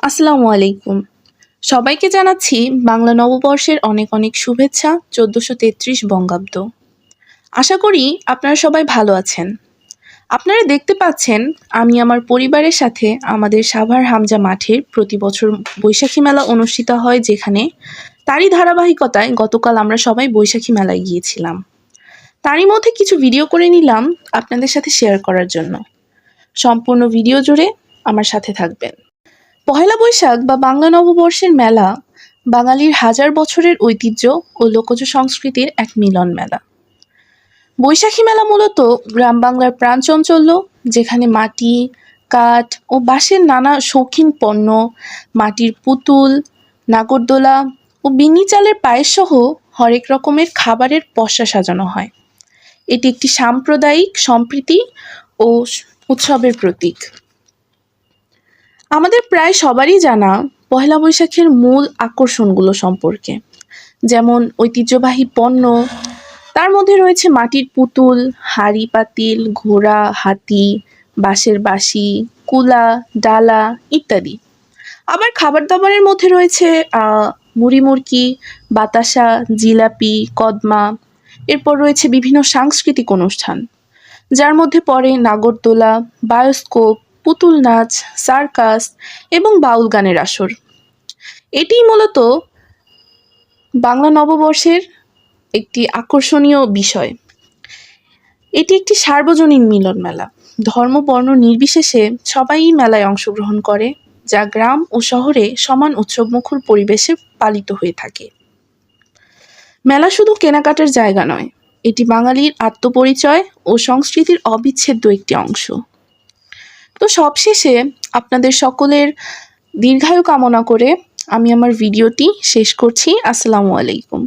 আসসালামু আলাইকুম। সবাইকে জানাচ্ছি বাংলা নববর্ষের অনেক অনেক শুভেচ্ছা ১৪৩৩ বঙ্গাব্দ। আশা করি আপনারা সবাই ভালো আছেন। আপনারা দেখতে পাচ্ছেন আমি আমার পরিবারের সাথে আমাদের সাভার হামজা মাঠে প্রতি বছর বৈশাখী মেলা অনুষ্ঠিত হয় যেখানে তারই ধারাবাহিকতায় গতকাল আমরা সবাই বৈশাখী মেলায় গিয়েছিলাম। তারই মধ্যে কিছু ভিডিও করে নিলাম আপনাদের সাথে শেয়ার করার জন্য। সম্পূর্ণ ভিডিও জুড়ে আমার সাথে থাকবেন। পহেলা বৈশাখ বা বাংলা নববর্ষের মেলা বাঙালির হাজার বছরের ঐতিহ্য ও লোকজ সংস্কৃতির এক মিলন মেলা। বৈশাখী মেলা মূলত গ্রাম বাংলার প্রাণচাঞ্চল্য, যেখানে মাটি, কাঠ ও বাঁশের নানা শৌখিন পণ্য, মাটির পুতুল, নাগরদোলা ও বিন্নি চালের পায়েস সহ হরেক রকমের খাবারের পসরা সাজানো হয়। এটি একটি সাম্প্রদায়িক সম্প্রীতি ও উৎসবের প্রতীক। আমাদের প্রায় সবারই জানা পহেলা বৈশাখের মূল আকর্ষণগুলো সম্পর্কে, যেমন ঐতিহ্যবাহী পণ্য, তার মধ্যে রয়েছে মাটির পুতুল, হাঁড়ি পাতিল, ঘোড়া, হাতি, বাঁশের বাঁশি, কুলা, ডালা ইত্যাদি। আবার খাবার দাবারের মধ্যে রয়েছে মুড়ি মুড়কি, বাতাসা, জিলাপি, কদমা। এরপর রয়েছে বিভিন্ন সাংস্কৃতিক অনুষ্ঠান, যার মধ্যে পড়ে নাগরদোলা, বায়োস্কোপ, পুতুল নাচ, সার্কাস এবং বাউল গানের আসর। এটিই মূলত বাংলা নববর্ষের একটি আকর্ষণীয় বিষয়। এটি একটি সার্বজনীন মিলন মেলা। ধর্ম বর্ণ নির্বিশেষে সবাই মেলায় অংশগ্রহণ করে, যা গ্রাম ও শহরে সমান উৎসবমুখর পরিবেশে পালিত হয়ে থাকে। মেলা শুধু কেনাকাটার জায়গা নয়, এটি বাঙালির আত্মপরিচয় ও সংস্কৃতির অবিচ্ছেদ্য একটি অংশ। তো সবশেষে আপনাদের সকলের দীর্ঘায়ু কামনা করে আমি আমার ভিডিওটি শেষ করছি। আসসালামু আলাইকুম।